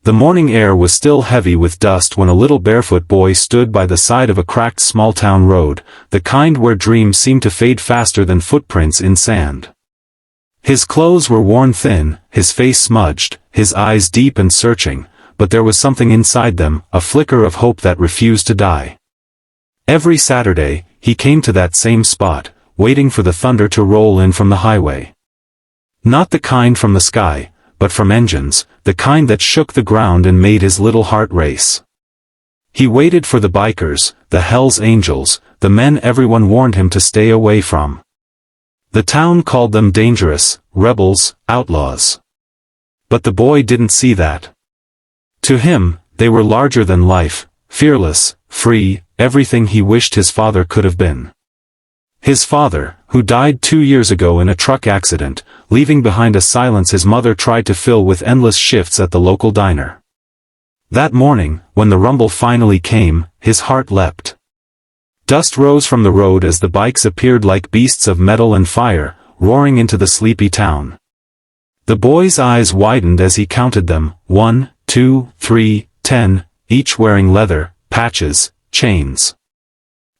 The morning air was still heavy with dust when a little barefoot boy stood by the side of a cracked small-town road, the kind where dreams seem to fade faster than footprints in sand. His clothes were worn thin, his face smudged, his eyes deep and searching, but there was something inside them, a flicker of hope that refused to die. Every Saturday, he came to that same spot, waiting for the thunder to roll in from the highway. Not the kind from the sky, but from engines, the kind that shook the ground and made his little heart race. He waited for the bikers, the Hell's Angels, the men everyone warned him to stay away from. The town called them dangerous, rebels, outlaws. But the boy didn't see that. To him, they were larger than life, fearless, free, everything he wished his father could have been. His father, who died 2 years ago in a truck accident, leaving behind a silence his mother tried to fill with endless shifts at the local diner. That morning, when the rumble finally came, his heart leapt. Dust rose from the road as the bikes appeared like beasts of metal and fire, roaring into the sleepy town. The boy's eyes widened as he counted them, 1, 2, 3, 10, each wearing leather, patches, chains.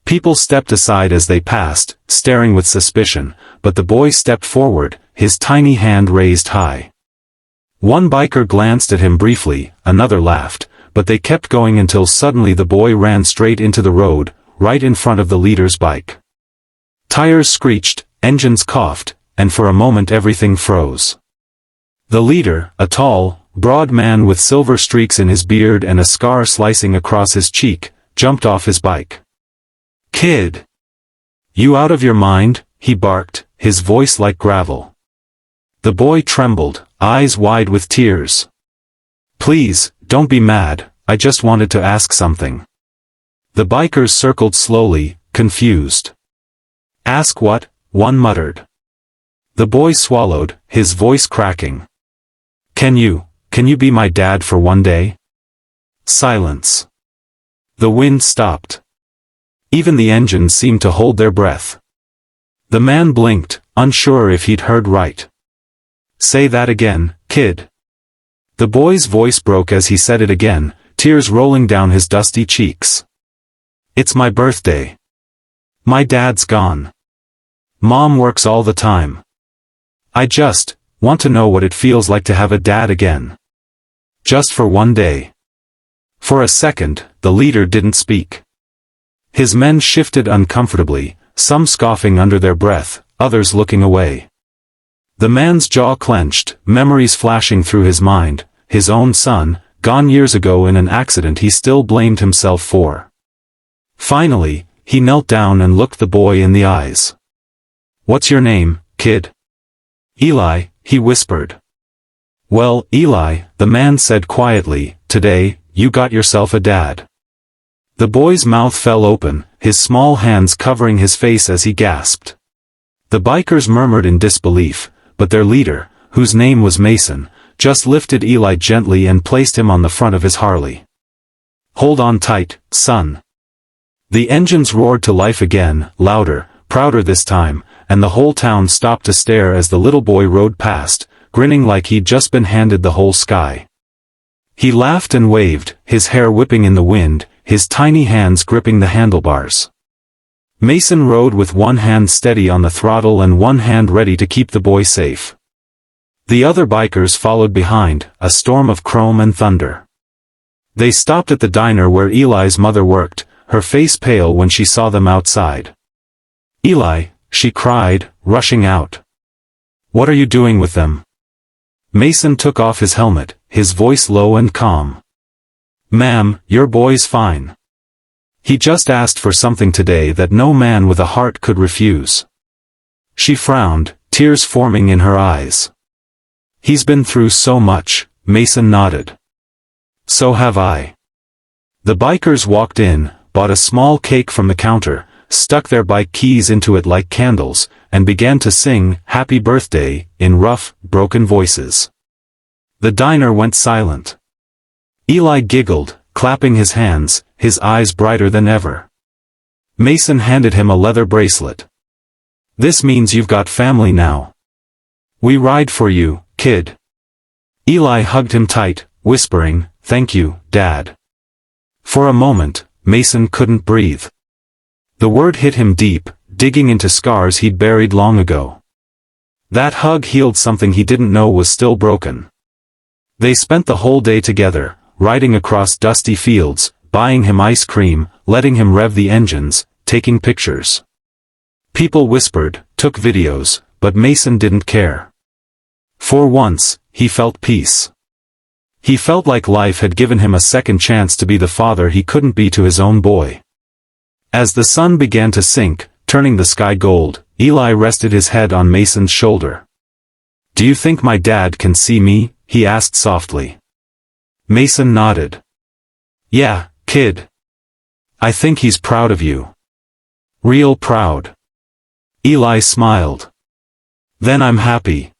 People stepped aside as they passed, staring with suspicion, but the boy stepped forward, his tiny hand raised high. One biker glanced at him briefly, another laughed, but they kept going until suddenly the boy ran straight into the road, right in front of the leader's bike. Tires screeched, engines coughed, and for a moment everything froze. The leader, a tall, broad man with silver streaks in his beard and a scar slicing across his cheek, jumped off his bike. "Kid! You out of your mind?" he barked, his voice like gravel. The boy trembled, eyes wide with tears. "Please, don't be mad, I just wanted to ask something." The bikers circled slowly, confused. "Ask what?" one muttered. The boy swallowed, his voice cracking. Can you be my dad for one day?" Silence. The wind stopped. Even the engines seemed to hold their breath. The man blinked, unsure if he'd heard right. "Say that again, kid." The boy's voice broke as he said it again, tears rolling down his dusty cheeks. "It's my birthday. My dad's gone. Mom works all the time. I just want to know what it feels like to have a dad again. Just for one day." For a second, the leader didn't speak. His men shifted uncomfortably, some scoffing under their breath, others looking away. The man's jaw clenched, memories flashing through his mind, his own son, gone years ago in an accident he still blamed himself for. Finally, he knelt down and looked the boy in the eyes. "What's your name, kid?" "Eli," he whispered. "Well, Eli," the man said quietly, "today, you got yourself a dad." The boy's mouth fell open, his small hands covering his face as he gasped. The bikers murmured in disbelief, but their leader, whose name was Mason, just lifted Eli gently and placed him on the front of his Harley. "Hold on tight, son." The engines roared to life again, louder, prouder this time, and the whole town stopped to stare as the little boy rode past, grinning like he'd just been handed the whole sky. He laughed and waved, his hair whipping in the wind, his tiny hands gripping the handlebars. Mason rode with one hand steady on the throttle and one hand ready to keep the boy safe. The other bikers followed behind, a storm of chrome and thunder. They stopped at the diner where Eli's mother worked, her face pale when she saw them outside. "Eli," she cried, rushing out. "What are you doing with them?" Mason took off his helmet, his voice low and calm. "Ma'am, your boy's fine. He just asked for something today that no man with a heart could refuse." She frowned, tears forming in her eyes. "He's been through so much," Mason nodded. "So have I." The bikers walked in, bought a small cake from the counter, stuck their bike keys into it like candles, and began to sing "Happy Birthday" in rough, broken voices. The diner went silent. Eli giggled, clapping his hands, his eyes brighter than ever. Mason handed him a leather bracelet. "This means you've got family now. We ride for you, kid." Eli hugged him tight, whispering, "Thank you, Dad." For a moment, Mason couldn't breathe. The word hit him deep, digging into scars he'd buried long ago. That hug healed something he didn't know was still broken. They spent the whole day together, riding across dusty fields, buying him ice cream, letting him rev the engines, taking pictures. People whispered, took videos, but Mason didn't care. For once, he felt peace. He felt like life had given him a second chance to be the father he couldn't be to his own boy. As the sun began to sink, turning the sky gold, Eli rested his head on Mason's shoulder. "Do you think my dad can see me?" he asked softly. Mason nodded. "Yeah, kid. I think he's proud of you. Real proud." Eli smiled. "Then I'm happy."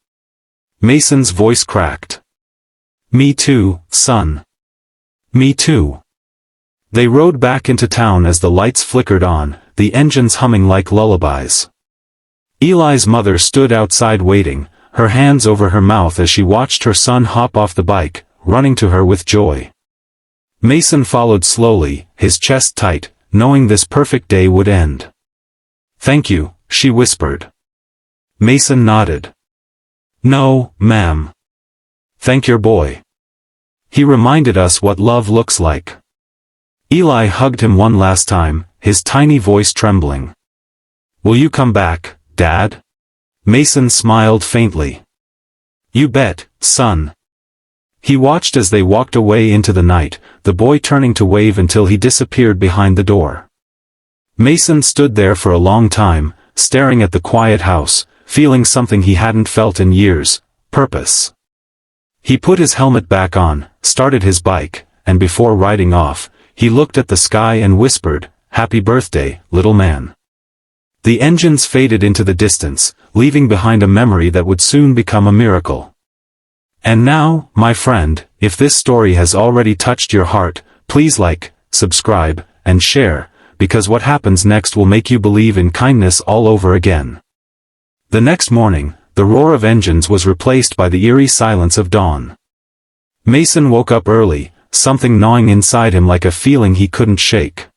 Mason's voice cracked. "Me too, son. Me too." They rode back into town as the lights flickered on, the engines humming like lullabies. Eli's mother stood outside waiting, her hands over her mouth as she watched her son hop off the bike, running to her with joy. Mason followed slowly, his chest tight, knowing this perfect day would end. "Thank you," she whispered. Mason nodded. "No, ma'am. Thank your boy. He reminded us what love looks like." Eli hugged him one last time, his tiny voice trembling. "Will you come back, Dad?" Mason smiled faintly. "You bet, son." He watched as they walked away into the night, the boy turning to wave until he disappeared behind the door. Mason stood there for a long time, staring at the quiet house, feeling something he hadn't felt in years: purpose. He put his helmet back on, started his bike, and before riding off, he looked at the sky and whispered, "Happy birthday, little man." The engines faded into the distance, leaving behind a memory that would soon become a miracle. And now, my friend, if this story has already touched your heart, please like, subscribe, and share, because what happens next will make you believe in kindness all over again. The next morning, the roar of engines was replaced by the eerie silence of dawn. Mason woke up early, something gnawing inside him like a feeling he couldn't shake.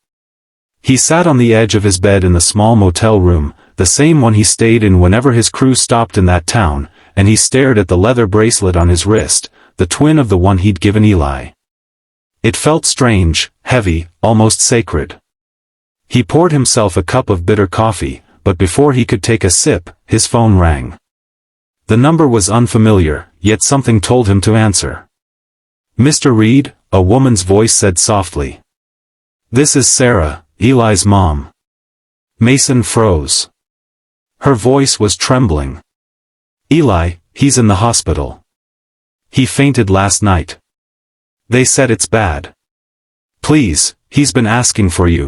He sat on the edge of his bed in the small motel room, the same one he stayed in whenever his crew stopped in that town, and he stared at the leather bracelet on his wrist, the twin of the one he'd given Eli. It felt strange, heavy, almost sacred. He poured himself a cup of bitter coffee, but before he could take a sip, his phone rang. The number was unfamiliar, yet something told him to answer. "Mr. Reed," a woman's voice said softly. "This is Sarah, Eli's mom." Mason froze. Her voice was trembling. "Eli, he's in the hospital. He fainted last night. They said it's bad. Please, he's been asking for you."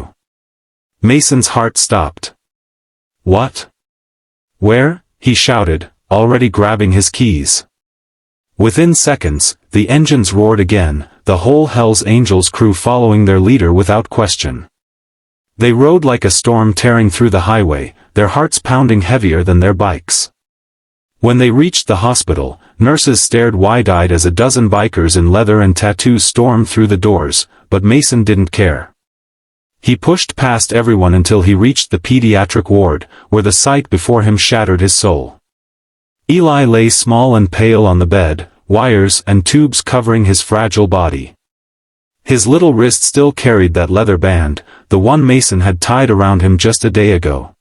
Mason's heart stopped. "What? Where?" he shouted, already grabbing his keys. Within seconds, the engines roared again, the whole Hell's Angels crew following their leader without question. They rode like a storm tearing through the highway, their hearts pounding heavier than their bikes. When they reached the hospital, nurses stared wide-eyed as a dozen bikers in leather and tattoos stormed through the doors, but Mason didn't care. He pushed past everyone until he reached the pediatric ward, where the sight before him shattered his soul. Eli lay small and pale on the bed, wires and tubes covering his fragile body. His little wrist still carried that leather band, the one Mason had tied around him just a day ago.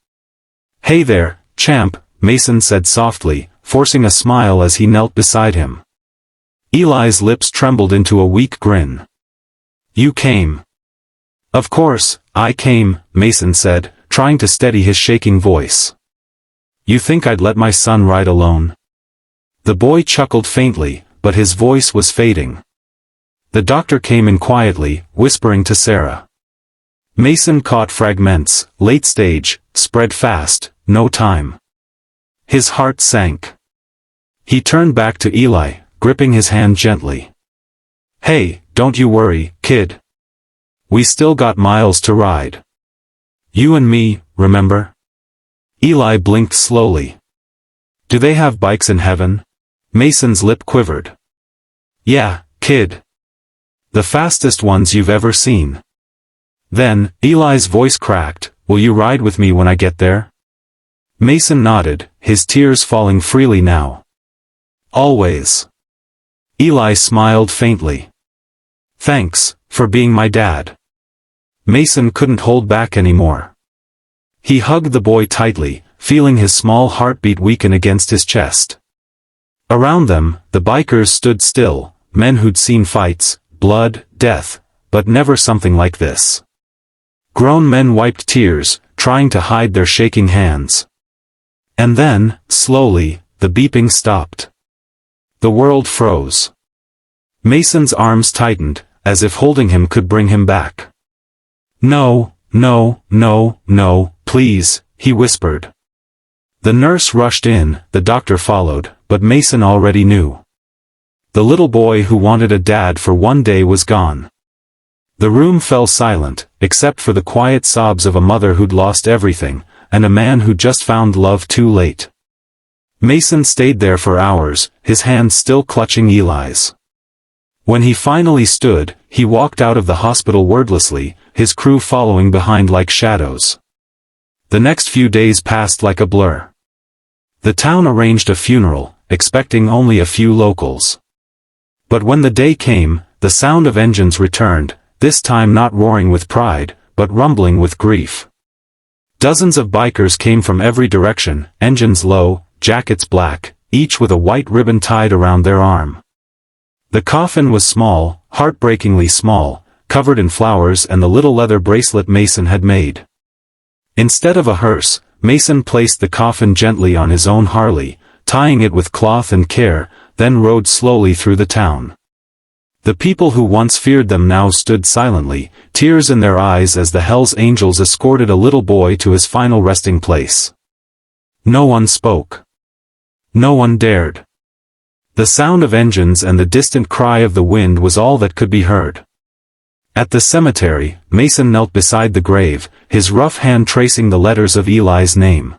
"Hey there, champ," Mason said softly, forcing a smile as he knelt beside him. Eli's lips trembled into a weak grin. "You came." "Of course, I came," Mason said, trying to steady his shaking voice. "You think I'd let my son ride alone?" The boy chuckled faintly, but his voice was fading. The doctor came in quietly, whispering to Sarah. Mason caught fragments, late stage, spread fast, no time. His heart sank. He turned back to Eli, gripping his hand gently. "Hey, don't you worry, kid. We still got miles to ride. You and me, remember?" Eli blinked slowly. "Do they have bikes in heaven?" Mason's lip quivered. "Yeah, kid. The fastest ones you've ever seen. Then, Eli's voice cracked, will you ride with me when I get there? Mason nodded, his tears falling freely now. Always. Eli smiled faintly. Thanks, for being my dad. Mason couldn't hold back anymore. He hugged the boy tightly, feeling his small heartbeat weaken against his chest. Around them, the bikers stood still, men who'd seen fights, blood, death, but never something like this. Grown men wiped tears, trying to hide their shaking hands. And then, slowly, the beeping stopped. The world froze. Mason's arms tightened, as if holding him could bring him back. No, no, no, no, please, he whispered. The nurse rushed in, the doctor followed, but Mason already knew. The little boy who wanted a dad for one day was gone. The room fell silent, except for the quiet sobs of a mother who'd lost everything, and a man who just found love too late. Mason stayed there for hours, his hands still clutching Eli's. When he finally stood, he walked out of the hospital wordlessly, his crew following behind like shadows. The next few days passed like a blur. The town arranged a funeral, expecting only a few locals. But when the day came, the sound of engines returned, this time not roaring with pride, but rumbling with grief. Dozens of bikers came from every direction, engines low, jackets black, each with a white ribbon tied around their arm. The coffin was small, heartbreakingly small, covered in flowers and the little leather bracelet Mason had made. Instead of a hearse, Mason placed the coffin gently on his own Harley, tying it with cloth and care, then rode slowly through the town. The people who once feared them now stood silently, tears in their eyes as the Hell's Angels escorted a little boy to his final resting place. No one spoke. No one dared. The sound of engines and the distant cry of the wind was all that could be heard. At the cemetery, Mason knelt beside the grave, his rough hand tracing the letters of Eli's name.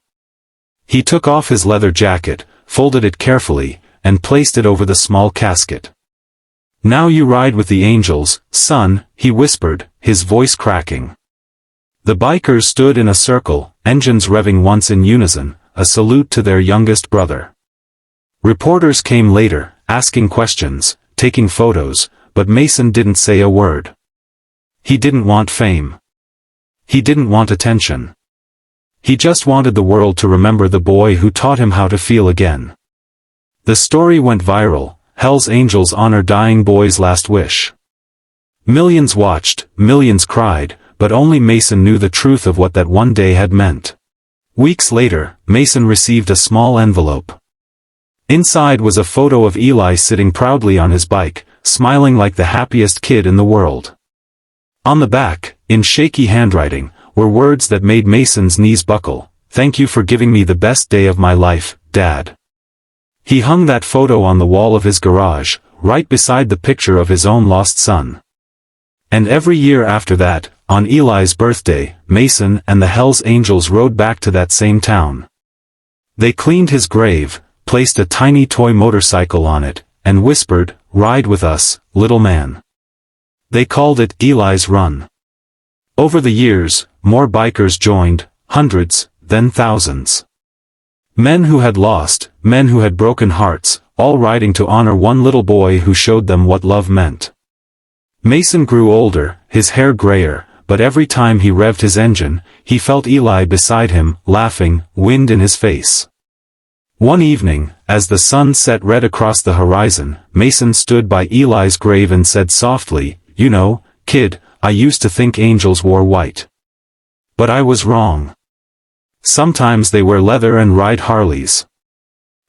He took off his leather jacket, folded it carefully, and placed it over the small casket. Now you ride with the angels, son, he whispered, his voice cracking. The bikers stood in a circle, engines revving once in unison, a salute to their youngest brother. Reporters came later, asking questions, taking photos, but Mason didn't say a word. He didn't want fame. He didn't want attention. He just wanted the world to remember the boy who taught him how to feel again. The story went viral, Hell's Angels honor dying boy's last wish. Millions watched, millions cried, but only Mason knew the truth of what that one day had meant. Weeks later, Mason received a small envelope. Inside was a photo of Eli sitting proudly on his bike, smiling like the happiest kid in the world. On the back, in shaky handwriting, were words that made Mason's knees buckle, "Thank you for giving me the best day of my life, Dad." He hung that photo on the wall of his garage, right beside the picture of his own lost son. And every year after that, on Eli's birthday, Mason and the Hell's Angels rode back to that same town. They cleaned his grave, placed a tiny toy motorcycle on it, and whispered, "Ride with us, little man." They called it Eli's Run. Over the years, more bikers joined, hundreds, then thousands. Men who had lost, men who had broken hearts, all riding to honor one little boy who showed them what love meant. Mason grew older, his hair grayer, but every time he revved his engine, he felt Eli beside him, laughing, wind in his face. One evening, as the sun set red across the horizon, Mason stood by Eli's grave and said softly, "You know, kid, I used to think angels wore white. But I was wrong. Sometimes they wear leather and ride Harleys."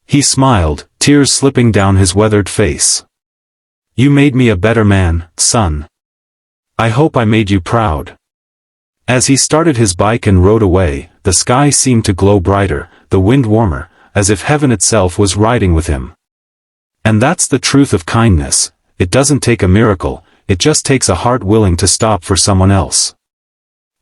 He smiled, tears slipping down his weathered face. "You made me a better man, son. I hope I made you proud." As he started his bike and rode away, the sky seemed to glow brighter, the wind warmer, as if heaven itself was riding with him. And that's the truth of kindness. It doesn't take a miracle, it just takes a heart willing to stop for someone else.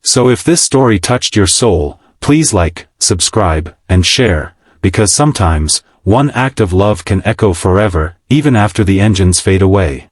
So if this story touched your soul, please like, subscribe, and share, because sometimes, one act of love can echo forever, even after the engines fade away.